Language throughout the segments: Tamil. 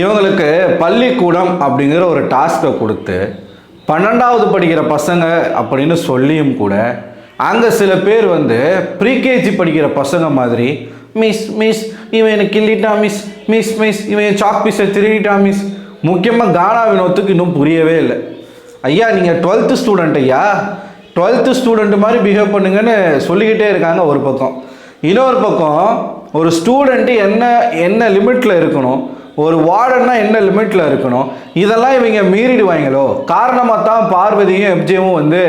இவங்களுக்கு பள்ளிக்கூடம் அப்படிங்கிற ஒரு டாஸ்க்கை கொடுத்து 12வது படிக்கிற பசங்க அப்படின்னு சொல்லியும் கூட அங்கே சில பேர் வந்து ப்ரீகேஜி படிக்கிற பசங்க மாதிரி மிஸ் மிஸ் இவன் எனக்கு கிள்ளிட்டா மிஸ் மிஸ் மிஸ் இவன் சாக் பீஸை திருடிட்டா மிஸ். முக்கியமாக கானா வினோத்துக்கு இன்னும் புரியவே இல்லை. ஐயா நீங்கள் 12th ஸ்டூடெண்ட் ஐயா, 12th ஸ்டூடெண்ட் மாதிரி பிஹேவ் பண்ணுங்கன்னு சொல்லிக்கிட்டே இருக்காங்க ஒரு பக்கம். இன்னொரு பக்கம் ஒரு ஸ்டூடெண்ட்டு என்ன லிமிட்டில் இருக்கணும், ஒரு வார்டன்னா என்ன லிமிட்டில் இருக்கணும், இதெல்லாம் இவங்க மீறிடுவாங்களோ, காரணமாக தான் பார்வதியும் எப்ஜேவும் வந்து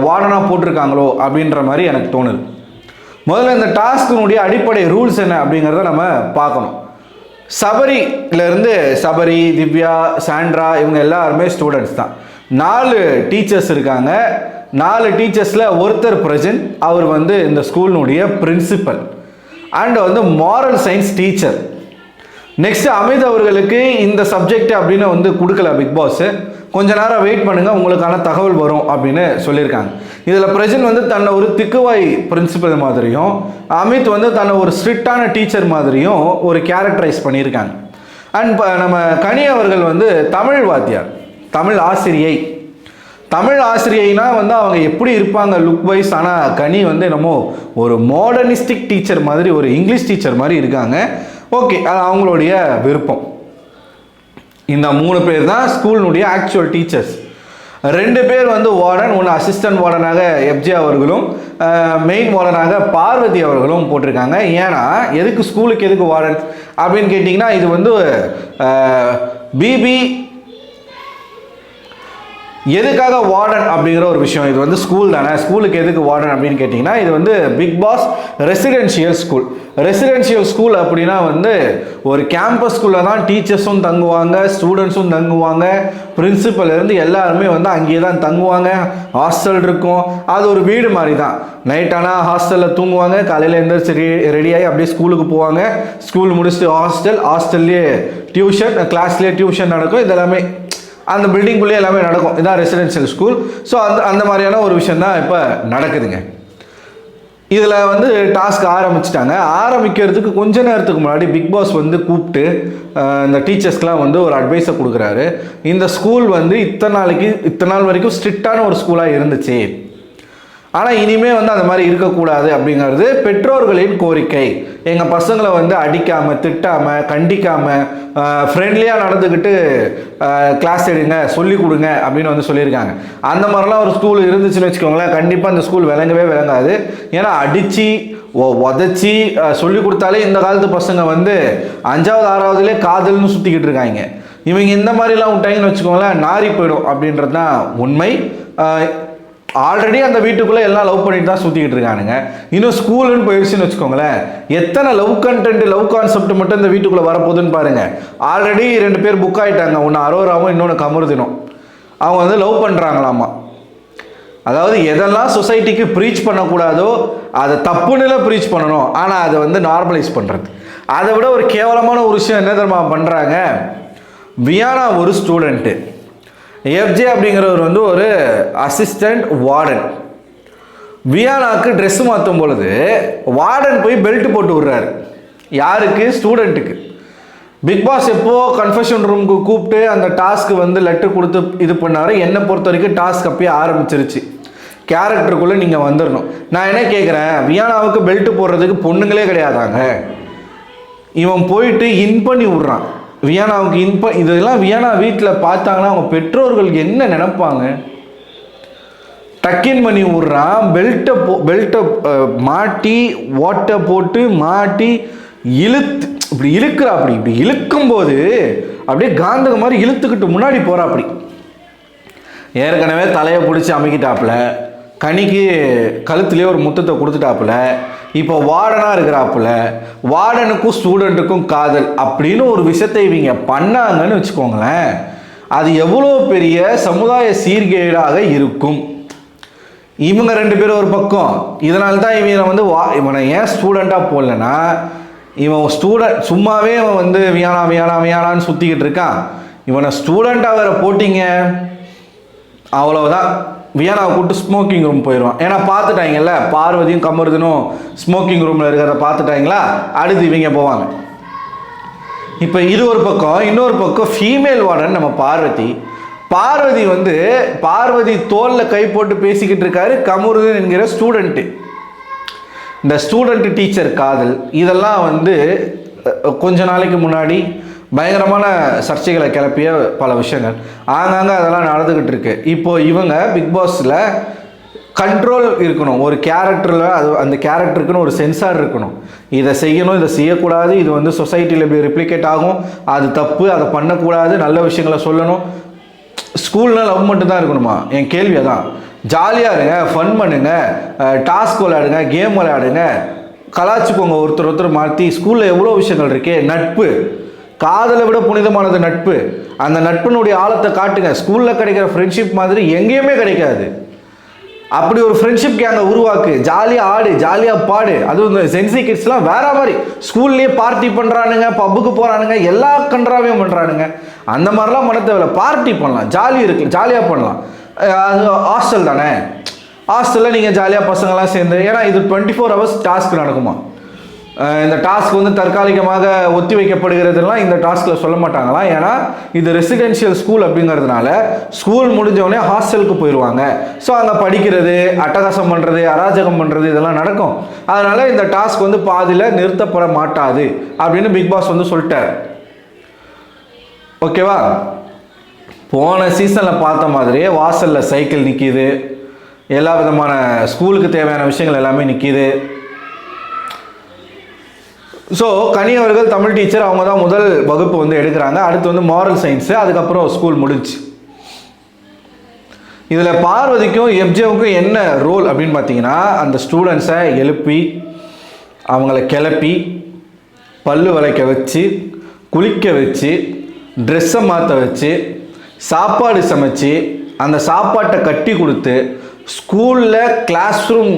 வார்டனாக போட்டிருக்காங்களோ அப்படின்ற மாதிரி எனக்கு தோணுது. முதல்ல இந்த டாஸ்கினுடைய அடிப்படை ரூல்ஸ் என்ன அப்படிங்கிறத நம்ம பார்க்கணும். சபரியிலேருந்து சபரி, திவ்யா, சாண்ட்ரா இவங்க எல்லாருமே ஸ்டூடெண்ட்ஸ் தான். 4 டீச்சர்ஸ் இருக்காங்க. 4 டீச்சர்ஸில் ஒருத்தர் பிரசன்ட், அவர் வந்து இந்த ஸ்கூலினுடைய பிரின்சிபல் அண்ட் வந்து moral science teacher. Next Amit அவர்களுக்கு இந்த சப்ஜெக்ட் அப்படின்னு வந்து கொடுக்கல பிக் பாஸ். கொஞ்ச நேரம் வெயிட் பண்ணுங்கள் உங்களுக்கான தகவல் வரும் அப்படின்னு சொல்லியிருக்காங்க. இதில் பிரசன்ட் வந்து தன்னை ஒரு திக்குவாய் பிரின்சிபல் மாதிரியும், அமித் வந்து தன்னை ஒரு ஸ்ட்ரிக்டான டீச்சர் மாதிரியும் ஒரு கேரக்டரைஸ் பண்ணியிருக்காங்க. அண்ட் நம்ம கனி அவர்கள் வந்து தமிழ் வாத்தியார், தமிழ் ஆசிரியை. தமிழ் ஆசிரியைனா வந்து அவங்க எப்படி இருப்பாங்க லுக் வைஸ், ஆனால் கனி வந்து என்னமோ ஒரு மாடர்னிஸ்டிக் டீச்சர் மாதிரி, ஒரு இங்கிலீஷ் டீச்சர் மாதிரி இருக்காங்க. ஓகே, அது அவங்களுடைய விருப்பம். இந்த 3 பேர் தான் ஸ்கூலினுடைய ஆக்சுவல் டீச்சர்ஸ். 2 பேர் வந்து வார்டன், ஒன்று அசிஸ்டன்ட் வார்டனாக எப்ஜே அவர்களும் மெயின் வார்டனாக பார்வதி அவர்களும் போட்டிருக்காங்க. ஏன்னா எதுக்கு ஸ்கூலுக்கு எதுக்கு வார்டன் அப்படின்னு கேட்டிங்கன்னா, இது வந்து பிபி எதுக்காக வார்டன் அப்படிங்கிற ஒரு விஷயம். இது வந்து ஸ்கூல் தானே, ஸ்கூலுக்கு எதுக்கு வார்டன் அப்படின்னு கேட்டிங்கன்னா, இது வந்து Bigg Boss residential school. Residential school அப்படின்னா வந்து ஒரு கேம்பஸ் ஸ்கூலில் தான் டீச்சர்ஸும் தங்குவாங்க, ஸ்டூடெண்ட்ஸும் தங்குவாங்க, பிரின்சிபல்லேருந்து எல்லாருமே வந்து அங்கேயே தான் தங்குவாங்க. ஹாஸ்டல் இருக்கும், அது ஒரு வீடு மாதிரி தான். நைட் ஆனால் ஹாஸ்டலில் தூங்குவாங்க, காலையில் எழுந்திரிச்சு ரெடியாகி அப்படியே ஸ்கூலுக்கு போவாங்க. ஸ்கூல் முடிச்சுட்டு ஹாஸ்டல்லையே டியூஷன், கிளாஸ்லேயே டியூஷன் நடக்கும். இதெல்லாமே அந்த பில்டிங்குள்ளே எல்லாமே நடக்கும். இதான் ரெசிடென்ஷியல் ஸ்கூல். ஸோ அந்த மாதிரியான ஒரு விஷயம் தான் இப்போ நடக்குதுங்க. இதில் வந்து டாஸ்க் ஆரம்பிச்சிட்டாங்க. ஆரம்பிக்கிறதுக்கு கொஞ்ச நேரத்துக்கு முன்னாடி பிக் பாஸ் வந்து கூப்பிட்டு இந்த டீச்சர்ஸ்க்கெலாம் வந்து ஒரு அட்வைஸை கொடுக்குறாரு. இந்த ஸ்கூல் வந்து இத்தனை நாள் வரைக்கும் ஸ்ட்ரிக்டான ஒரு ஸ்கூலாக இருந்துச்சு, ஆனால் இனிமேல் வந்து அந்த மாதிரி இருக்கக்கூடாது அப்படிங்கிறது பெற்றோர்களின் கோரிக்கை. எங்கள் பசங்களை வந்து அடிக்காமல், திட்டாமல், கண்டிக்காமல், ஃப்ரெண்ட்லியாக நடந்துக்கிட்டு கிளாஸ் எடுங்க, சொல்லிக் கொடுங்க அப்படின்னு வந்து சொல்லியிருக்காங்க. அந்த மாதிரிலாம் ஒரு ஸ்கூல் இருந்துச்சுன்னு வச்சுக்கோங்களேன், கண்டிப்பாக அந்த ஸ்கூல் விளங்கவே விளங்காது. ஏன்னா அடித்து உதச்சி சொல்லிக் கொடுத்தாலே இந்த காலத்து பசங்க வந்து 5வது 6வதுலேயே காதல்னு சுற்றிக்கிட்டு இருக்காங்க. இவங்க இந்த மாதிரிலாம் விட்டாங்கன்னு வச்சுக்கோங்களேன், நாரி போயிடும் அப்படின்றது தான் உண்மை. ஆல்ரெடி அந்த வீட்டுக்குள்ளே எல்லாம் லவ் பண்ணிட்டு தான் சுற்றிக்கிட்டு இருக்கானுங்க. இன்னும் ஸ்கூலுன்னு போயிடுச்சுன்னு வச்சுக்கோங்களேன், எத்தனை லவ் கண்டென்ட், லவ் கான்செப்ட் மட்டும் இந்த வீட்டுக்குள்ளே வரப்போகுதுன்னு பாருங்கள். ஆல்ரெடி 2 பேர் புக் ஆகிட்டாங்க, ஒன்று அரோராவும் இன்னொன்று கமருதினும். அவங்க வந்து லவ் பண்ணுறாங்களாமா. அதாவது எதெல்லாம் சொசைட்டிக்கு ப்ரீச் பண்ணக்கூடாதோ அதை தப்புன்னு ப்ரீச் பண்ணணும், ஆனால் அதை வந்து நார்மலைஸ் பண்ணுறது. அதை விட ஒரு கேவலமான ஒரு விஷயம் என்ன தெரியுமா பண்ணுறாங்க, வியானா ஒரு ஸ்டூடெண்ட்டு, எஃப்ஜே அப்படிங்கிறவர் வந்து ஒரு அசிஸ்டண்ட் வார்டன். வியானாக்கு ட்ரெஸ் மாற்றும் பொழுது வார்டன் போய் பெல்ட் போட்டு விடுறாரு. யாருக்கு? ஸ்டூடெண்ட்டுக்கு. பிக் பாஸ் எப்போ கன்ஃபெஷன் ரூமுக்கு கூப்பிட்டு அந்த டாஸ்க்கு வந்து லெட்டர் கொடுத்து இது பண்ணாரு. என்னை பொறுத்த வரைக்கும் டாஸ்க் அப்பயே ஆரம்பிச்சிருச்சு. கேரக்டருக்குள்ளே நீங்கள் வந்துடணும். நான் என்ன கேட்குறேன், வியானாவுக்கு பெல்ட் போடுறதுக்கு பொண்ணுங்களே கிடையாதாங்க. இவன் போயிட்டு இன் பண்ணி விட்றான் வியானாவுக்கு. இதெல்லாம் வியானா வீட்டில் பார்த்தாங்கன்னா அவங்க பெற்றோர்கள் என்ன நினைப்பாங்க? டக்கின் பண்ணி விட்றான், பெல்ட்டை மாட்டி ஓட்டை போட்டு மாட்டி இப்படி இழுக்கிறா. இப்படி இழுக்கும்போது அப்படியே காந்தக மாதிரி இழுத்துக்கிட்டு முன்னாடி போகிறா. அப்படி ஏற்கனவே தலையை பிடிச்சி அமைக்கிட்டாப்புல, கனிக்கு கழுத்துலேயே ஒரு முத்தத்தை கொடுத்துட்டாப்புல, இப்போ வார்டனாக இருக்கிறாப்புல, வார்டனுக்கும் ஸ்டூடெண்ட்டுக்கும் காதல் அப்படின்னு ஒரு விஷயத்தை இவங்க பண்ணாங்கன்னு வச்சுக்கோங்களேன், அது எவ்வளோ பெரிய சமுதாய சீர்கேடாக இருக்கும். இவங்க 2 பேரும் ஒரு பக்கம். இதனால தான் இவனை வந்து இவனை ஏன் ஸ்டூடெண்ட்டாக போடலன்னா, இவன் ஸ்டூடெண்ட் சும்மாவே அவன் வந்து வியானான்னு சுற்றிக்கிட்டு இருக்கான். இவனை ஸ்டூடெண்ட்டாக வேற போட்டிங்க, அவ்வளோதான். வியானாவை கூப்பிட்டு ஸ்மோக்கிங் ரூம் போயிடுவான். ஏன்னா பார்த்துட்டாங்கல்ல, பார்வதியும் கமருதனும் ஸ்மோக்கிங் ரூமில் இருக்கிறத பார்த்துட்டாங்களா, அடுத்து இவங்க போவாங்க. இப்போ இது ஒரு பக்கம். இன்னொரு பக்கம் ஃபீமேல் வார்டன் நம்ம பார்வதி வந்து பார்வதி தோளில் கை போட்டு பேசிக்கிட்டு இருக்காரு கமருதீன் என்கிற ஸ்டூடெண்ட்டு. இந்த ஸ்டூடெண்ட் டீச்சர் காதல் இதெல்லாம் வந்து கொஞ்ச நாளைக்கு முன்னாடி பயங்கரமான சர்ச்சைகளை கிளப்பிய பல விஷயங்கள் ஆங்காங்க அதெல்லாம் நடந்துக்கிட்டு இருக்கு. இப்போ இவங்க பிக் பாஸில் கண்ட்ரோல் இருக்கணும். ஒரு கேரக்டரில் அந்த கேரக்டருக்குன்னு ஒரு சென்சார் இருக்கணும். இதை செய்யணும், இதை செய்யக்கூடாது, இது வந்து சொசைட்டியில் இப்படி ரிப்ளிகேட் ஆகும், அது தப்பு, அதை பண்ணக்கூடாது, நல்ல விஷயங்களை சொல்லணும். ஸ்கூல்னால் லவ் மட்டும் தான் இருக்கணுமா? என் கேள்வி அதான். ஜாலியாக இருங்க, ஃபன் பண்ணுங்க, டாஸ்க் விளையாடுங்க, கேம் விளையாடுங்க, கலாச்சிக்கோங்க, ஒருத்தர் மாற்றி. ஸ்கூலில் எவ்வளோ விஷயங்கள் இருக்கே. நட்பு, காதலை விட புனிதமானது நட்பு. அந்த நட்பினுடைய ஆழத்தை காட்டுங்க. ஸ்கூலில் கிடைக்கிற ஃப்ரெண்ட்ஷிப் மாதிரி எங்கேயுமே கிடைக்காது. அப்படி ஒரு ஃப்ரெண்ட்ஷிப் கேங்கை உருவாக்கு. ஜாலியாக ஆடு, ஜாலியாக பாடு. அதுவும் இந்த சென்சி கிட்ஸ்லாம் வேற மாதிரி ஸ்கூல்லேயே பார்ட்டி பண்ணுறானுங்க, பப்புக்கு போகிறானுங்க, எல்லா கன்றாவையும் பண்ணுறானுங்க. அந்த மாதிரிலாம் பண்ண தேவையில்ல. பார்ட்டி பண்ணலாம், ஜாலி இருக்கு, ஜாலியாக பண்ணலாம். அது ஹாஸ்டல் தானே, ஹாஸ்டலில் நீங்கள் ஜாலியாக பசங்களாம் சேர்ந்து, ஏன்னா இது 24 hours டாஸ்க் நடக்குமா. இந்த டாஸ்க் வந்து தற்காலிகமாக ஒத்தி வைக்கப்படுகிறதுலாம் இந்த டாஸ்கில் சொல்ல மாட்டாங்களாம். ஏன்னா இது ரெசிடென்ஷியல் ஸ்கூல் அப்படிங்கிறதுனால ஸ்கூல் முடிஞ்சவொடனே ஹாஸ்டலுக்கு போயிடுவாங்க. ஸோ அங்கே படிக்கிறது, அட்டகாசம் பண்ணுறது, அராஜகம் பண்ணுறது இதெல்லாம் நடக்கும். அதனால் இந்த டாஸ்க் வந்து பாதியில் நிறுத்தப்பட மாட்டாது அப்படின்னு பிக் பாஸ் வந்து சொல்லிட்டார். ஓகேவா? போன சீசனில் பார்த்த மாதிரியே வாசலில் சைக்கிள் நிற்கிது, எல்லா விதமான ஸ்கூலுக்கு தேவையான விஷயங்கள் எல்லாமே நிற்கிது. ஸோ கனி அவர்கள் தமிழ் டீச்சர், அவங்க தான் முதல் வகுப்பு வந்து எடுக்கிறாங்க. அடுத்து வந்து மாரல் சயின்ஸு, அதுக்கப்புறம் ஸ்கூல் முடிஞ்சு. இதில் பார்வதிக்கும் எப்ஜேவுக்கும் என்ன ரோல் அப்படின்னு பார்த்தீங்கன்னா, அந்த ஸ்டூடெண்ட்ஸை எழுப்பி அவங்கள கிளப்பி பல்லு விளக்க வச்சு, குளிக்க வச்சு, ட்ரெஸ்ஸை மாற்ற வச்சு, சாப்பாடு சமைச்சு, அந்த சாப்பாட்டை கட்டி கொடுத்து, ஸ்கூலில் கிளாஸ் ரூம்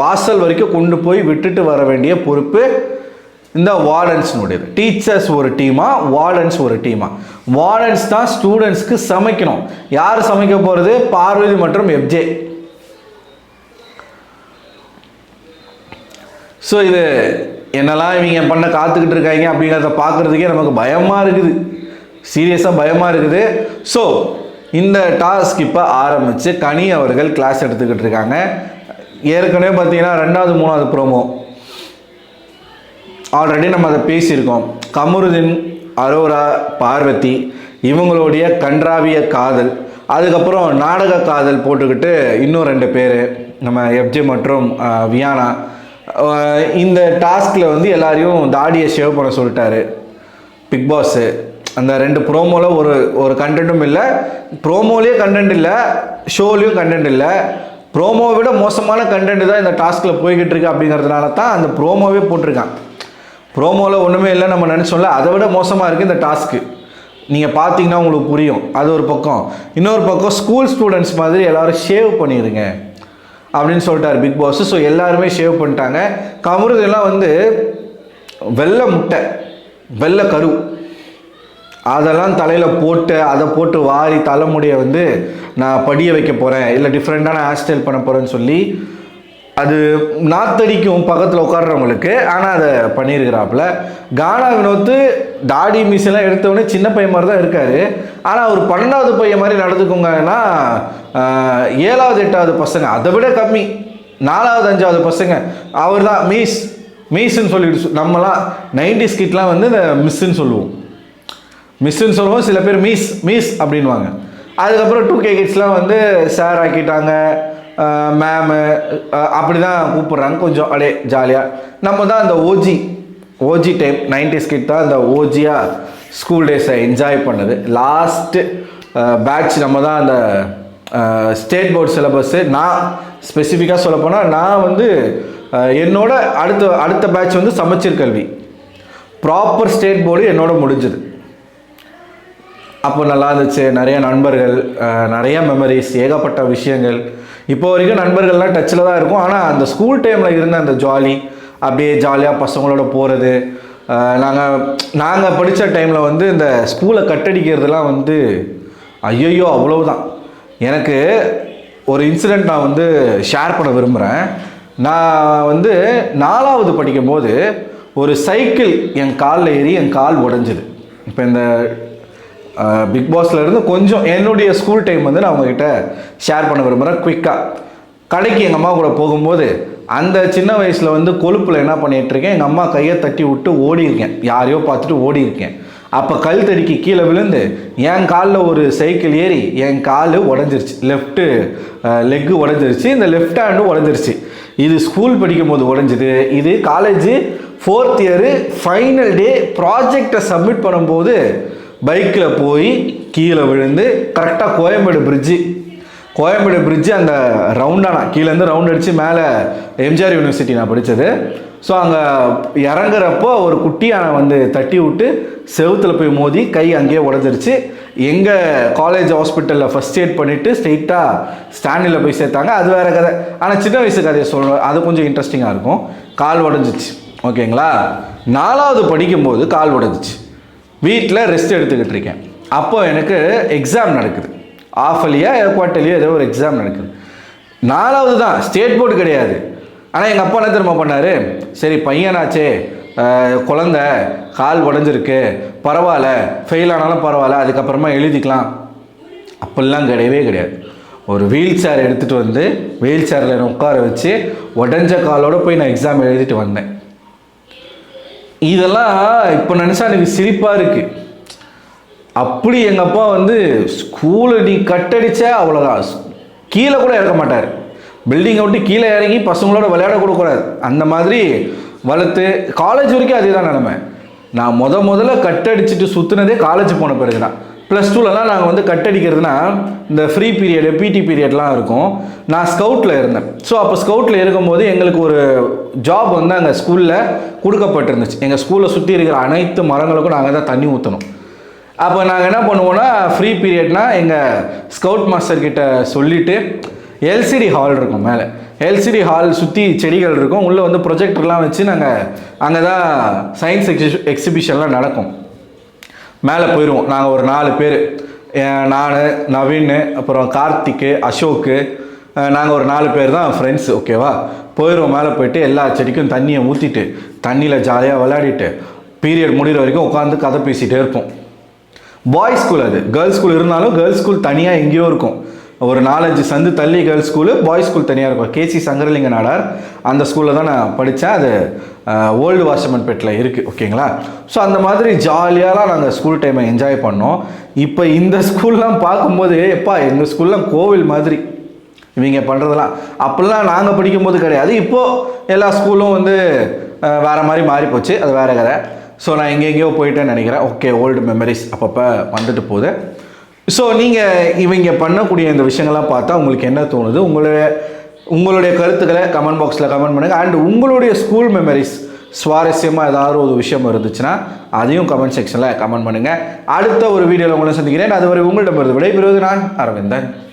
வாசல் வரைக்கும் கொண்டு போய் விட்டுட்டு வர வேண்டிய பொறுப்பு இந்த வார்டன்ஸ்னுடையது. டீச்சர்ஸ் ஒரு டீமா, வார்டன்ஸ் ஒரு டீமா. வார்டன்ஸ் தான் ஸ்டூடெண்ட்ஸ்க்கு சமைக்கணும். யார் சமைக்க போகிறது? பார்வதி மற்றும் எப்ஜே. ஸோ இது என்னெல்லாம் இவங்க பண்ண காத்துக்கிட்டு இருக்காங்க அப்படிங்கிறத பார்க்குறதுக்கே நமக்கு பயமாக இருக்குது, சீரியஸாக பயமாக இருக்குது. ஸோ இந்த டாஸ்க் இப்போ ஆரம்பித்து கனி அவர்கள் கிளாஸ் எடுத்துக்கிட்டு இருக்காங்க. ஏற்கனவே பார்த்தீங்கன்னா 2வது 3வது ப்ரோமோ ஆல்ரெடி நம்ம அதை பேசியிருக்கோம். கமருதீன், அரோரா, பார்வதி இவங்களுடைய கன்றாவிய காதல், அதுக்கப்புறம் நாடக காதல் போட்டுக்கிட்டு இன்னும் 2 பேர் நம்ம எப்ஜே மற்றும் வியானா. இந்த டாஸ்கில் வந்து எல்லாரையும் தாடியை ஷேவ் பண்ண சொல்லிட்டாரு பிக் பாஸு. அந்த 2 ப்ரோமோவில் ஒரு கண்டென்ட்டும் இல்லை, ப்ரோமோலேயே கண்டென்ட் இல்லை, ஷோலேயும் கண்டென்ட் இல்லை. ப்ரோமோவை விட மோசமான கண்டென்ட் தான் இந்த டாஸ்கில் போய்கிட்டு இருக்கு. அப்படிங்கிறதுனால தான் அந்த ப்ரோமோவே போட்டிருக்கான். ப்ரோமோவில் ஒன்றுமே இல்லை நம்ம நினச்சோம்ல, அதை விட மோசமாக இருக்குது இந்த டாஸ்க்கு. நீங்கள் பார்த்தீங்கன்னா உங்களுக்கு புரியும். அது ஒரு பக்கம். இன்னொரு பக்கம் ஸ்கூல் ஸ்டூடெண்ட்ஸ் மாதிரி எல்லோரும் ஷேவ் பண்ணிடுங்க அப்படின்னு சொல்லிட்டார் பிக் பாஸ். ஸோ எல்லாருமே ஷேவ் பண்ணிட்டாங்க. கமருதெல்லாம் வந்து வெள்ளை முட்டை, வெள்ளை கரு, அதெல்லாம் தலையில் போட்டு அதை போட்டு வாரி தலைமுடியை வந்து நான் படிய வைக்க போகிறேன், இல்லை டிஃப்ரெண்ட்டான ஹேர் ஸ்டைல் பண்ண போகிறேன்னு சொல்லி அது நாத்தடிக்கும் பக்கத்தில் உட்காடுறவங்களுக்கு. ஆனால் அதை பண்ணியிருக்கிறாப்புல. கானா வினோத்து தாடி மீசெல்லாம் எடுத்தவொடனே சின்ன பையன் மாதிரி தான் இருக்கார். ஆனால் அவர் 12வது பையன் மாதிரி நடந்துக்கோங்கன்னா 7வது 8வது பசங்க அதை விட கம்மி, 4வது 5வது பசங்க அவர் தான் மீஸ்ன்னு சொல்லிட்டு. நம்மலாம் 90s கிட்லாம் வந்து இந்த மிஸ்ஸுன்னு சொல்லுவோம், சில பேர் மீஸ் அப்படின்வாங்க. அதுக்கப்புறம் 2K கிட்ஸ்லாம் வந்து சார் ஆக்கிட்டாங்க, மேமு அப்படி தான் கூப்பிட்றாங்க. கொஞ்சம் அப்படியே ஜாலியாக நம்ம தான் அந்த ஓஜி டைப் 90s கிட் தான் இந்த ஓஜியாக ஸ்கூல் டேஸை என்ஜாய் பண்ணது. லாஸ்ட்டு பேட்ச் நம்ம தான் அந்த ஸ்டேட் போர்டு சிலபஸ்ஸு. நான் ஸ்பெசிஃபிக்காக சொல்ல போனால் நான் வந்து என்னோட அடுத்த பேட்ச் வந்து சமச்சீர் கல்வி, ப்ராப்பர் ஸ்டேட் போர்டு என்னோட முடிஞ்சது. அப்போ நல்லா இருந்துச்சு. நிறைய நண்பர்கள், நிறைய மெமரிஸ், ஏகப்பட்ட விஷயங்கள். இப்போ வரைக்கும் நண்பர்கள்லாம் டச்சில் தான் இருக்கும். ஆனால் அந்த ஸ்கூல் டைமில் இருந்த அந்த ஜாலி, அப்படியே ஜாலியாக பசங்களோட போகிறது. நாங்கள் படித்த டைமில் வந்து இந்த ஸ்கூலை கட்டடிக்கிறதுலாம் வந்து ஐயோ அவ்வளவுதான். எனக்கு ஒரு இன்சிடெண்ட் நான் வந்து ஷேர் பண்ண விரும்புகிறேன். நான் வந்து 4வது படிக்கும் போது ஒரு சைக்கிள் என் காலில் ஏறி என் கால் உடஞ்சிது. இப்போ இந்த பிக் பாஸ்லேருந்து கொஞ்சம் என்னுடைய ஸ்கூல் டைம் வந்து நான் உங்ககிட்ட ஷேர் பண்ண விரும்புகிறேன் குயிக்காக. கடைக்கு எங்கள் அம்மா கூட போகும்போது அந்த சின்ன வயசில் வந்து கொழுப்பில் என்ன பண்ணிகிட்ருக்கேன், எங்கள் அம்மா கையை தட்டி விட்டு ஓடி இருக்கேன், யாரையோ பார்த்துட்டு ஓடி இருக்கேன். அப்போ கல் தடிக்கு கீழே விழுந்து என் காலில் ஒரு சைக்கிள் ஏறி என் கால் உடஞ்சிருச்சு, லெஃப்ட்டு லெக்கு உடஞ்சிருச்சு, இந்த லெஃப்ட் ஹேண்டும் உடஞ்சிருச்சு. இது ஸ்கூல் படிக்கும் போது உடஞ்சிது. இது காலேஜ் 4th இயரு ஃபைனல் டே ப்ராஜெக்டை சப்மிட் பண்ணும்போது பைக்கில் போய் கீழே விழுந்து கரெக்டாக கோயம்பேடு பிரிட்ஜு அந்த ரவுண்டானா கீழேருந்து ரவுண்ட் அடித்து மேலே எம்ஜிஆர் யூனிவர்சிட்டி நான் படித்தது. ஸோ அங்கே இறங்குறப்போ ஒரு குட்டியான வந்து தட்டி விட்டு செவுத்தில் போய் மோதி கை அங்கேயே உடஞ்சிருச்சு. எங்கள் காலேஜ் ஹாஸ்பிட்டலில் ஃபஸ்ட் எய்ட் பண்ணிவிட்டு ஸ்ட்ரெயிட்டாக ஸ்டாண்டில் போய் சேர்த்தாங்க. அது வேறு கதை. ஆனால் சின்ன வயசு கதையை சொல்கிறேன், அது கொஞ்சம் இன்ட்ரெஸ்டிங்காக இருக்கும். கால் உடஞ்சிச்சு, ஓகேங்களா. 4வது படிக்கும்போது கால் உடஞ்சிச்சு. வீட்டில் ரெஸ்ட் எடுத்துக்கிட்டு இருக்கேன். அப்போ எனக்கு எக்ஸாம் நடக்குது, ஆஃபலியா குவார்ட்டர்லியோ ஏதோ ஒரு எக்ஸாம் நடக்குது. 4வது தான், ஸ்டேட் போர்டு கிடையாது. ஆனால் எங்கள் அப்பா என்ன திரும்ப பண்ணார், சரி பையனாச்சே, குழந்த கால் உடஞ்சிருக்கு, பரவாயில்ல, ஃபெயில் ஆனாலும் பரவாயில்ல, அதுக்கப்புறமா எழுதிக்கலாம். அப்படிலாம் கிடையவே கிடையாது. ஒரு வீல் சேர் எடுத்துகிட்டு வந்து வீல் சேரில் உட்கார வச்சு உடஞ்ச காலோடு போய் நான் எக்ஸாம் எழுதிட்டு வந்தேன். இதெல்லாம் இப்போ நினச்சா எனக்கு சிரிப்பாக இருக்குது. அப்படி எங்கள் அப்பா வந்து ஸ்கூலு நீ கட்டடிச்சா அவ்வளோதான், கீழே கூட இறக்க மாட்டார். பில்டிங்கை விட்டு கீழே இறங்கி பசங்களோட விளையாட கொடுக்கூடாது, அந்த மாதிரி வளர்த்து காலேஜ் வரைக்கும் அதே தான் நிலைமை. நான் முதல்ல கட்டடிச்சிட்டு சுற்றுனதே காலேஜ் போன பிறகு தான். +2லலாம் நாங்கள் வந்து கட்டடிக்கிறதுனா இந்த ஃப்ரீ பீரியடு பிடி பீரியட்லாம் இருக்கும். நான் ஸ்கவுட்டில் இருந்தேன். ஸோ அப்போ ஸ்கவுட்டில் இருக்கும்போது எங்களுக்கு ஒரு ஜாப் வந்து அங்கே ஸ்கூலில் கொடுக்கப்பட்டிருந்துச்சு. எங்கள் ஸ்கூலை சுற்றி இருக்கிற அனைத்து மரங்களுக்கும் நாங்கள் தான் தண்ணி ஊற்றணும். அப்போ நாங்கள் என்ன பண்ணுவோன்னா, ஃப்ரீ பீரியட்னால் எங்கள் ஸ்கவுட் மாஸ்டர் கிட்ட சொல்லிவிட்டு எல்சிடி ஹால் இருக்கும், மேலே எல்சிடி ஹால் சுற்றி செடிகள் இருக்கும், உள்ளே வந்து ப்ரொஜெக்டர்லாம் வச்சு நாங்கள் அங்கே தான் சயின்ஸ் எக்ஸிபிஷன்லாம் நடக்கும். மேலே போயிடுவோம் நாங்கள் ஒரு 4 பேர், நான், நவீன், அப்புறம் கார்த்திக்கு, அசோக்கு, நாங்கள் ஒரு 4 பேர் தான் ஃப்ரெண்ட்ஸ், ஓகேவா. போயிடுவோம், மேலே போயிட்டு எல்லா செடிக்கும் தண்ணியை ஊற்றிட்டு தண்ணியில் ஜாலியாக விளையாடிட்டு பீரியட் முடிகிற வரைக்கும் உட்காந்து கதை பேசிகிட்டே இருப்போம். பாய்ஸ் ஸ்கூல், அது கேர்ள்ஸ் ஸ்கூல் இருந்தாலும் கேர்ள்ஸ் ஸ்கூல் தனியாக எங்கேயோ இருக்கும். ஒரு 4-5 சந்து தள்ளி கேர்ள்ஸ் ஸ்கூலு, பாய்ஸ் ஸ்கூல் தனியாக இருக்கும். கேசி சங்கரலிங்க நாடார் அந்த ஸ்கூலில் தான் நான் படித்தேன். அது ஓல்டு வாஷமன்பேட்டில் இருக்குது, ஓகேங்களா. ஸோ அந்த மாதிரி ஜாலியாலாம் நாங்கள் ஸ்கூல் டைமை என்ஜாய் பண்ணோம். இப்போ இந்த ஸ்கூல்லாம் பார்க்கும்போது எப்பா எங்கள் ஸ்கூல்லாம் கோவில் மாதிரி இவங்க பண்ணுறதெல்லாம். அப்படிலாம் நாங்கள் படிக்கும்போது கிடையாது. இப்போது எல்லா ஸ்கூலும் வந்து வேறு மாதிரி மாறி போச்சு, அது வேறு கதை. ஸோ நான் எங்கெங்கேயோ போயிட்டேன்னு நினைக்கிறேன். ஓகே, ஓல்டு மெமரிஸ் அப்பப்போ வந்துட்டு போகுது. ஸோ நீங்கள் இவங்க பண்ணக்கூடிய இந்த விஷயங்கள்லாம் பார்த்தா உங்களுக்கு என்ன தோணுது? உங்களுடைய கருத்துக்களை கமெண்ட் பாக்ஸில் கமெண்ட் பண்ணுங்கள். அண்ட் உங்களுடைய ஸ்கூல் மெமரிஸ் சுவாரஸ்யமாக ஏதாவது ஒரு விஷயம் இருந்துச்சுன்னா அதையும் கமெண்ட் செக்ஷனில் கமெண்ட் பண்ணுங்கள். அடுத்த ஒரு வீடியோவில் உங்களை சந்திக்கிறேன். அதுவரை உங்களிடமிருந்து விடைபெறுவது நான் அரவிந்தன்.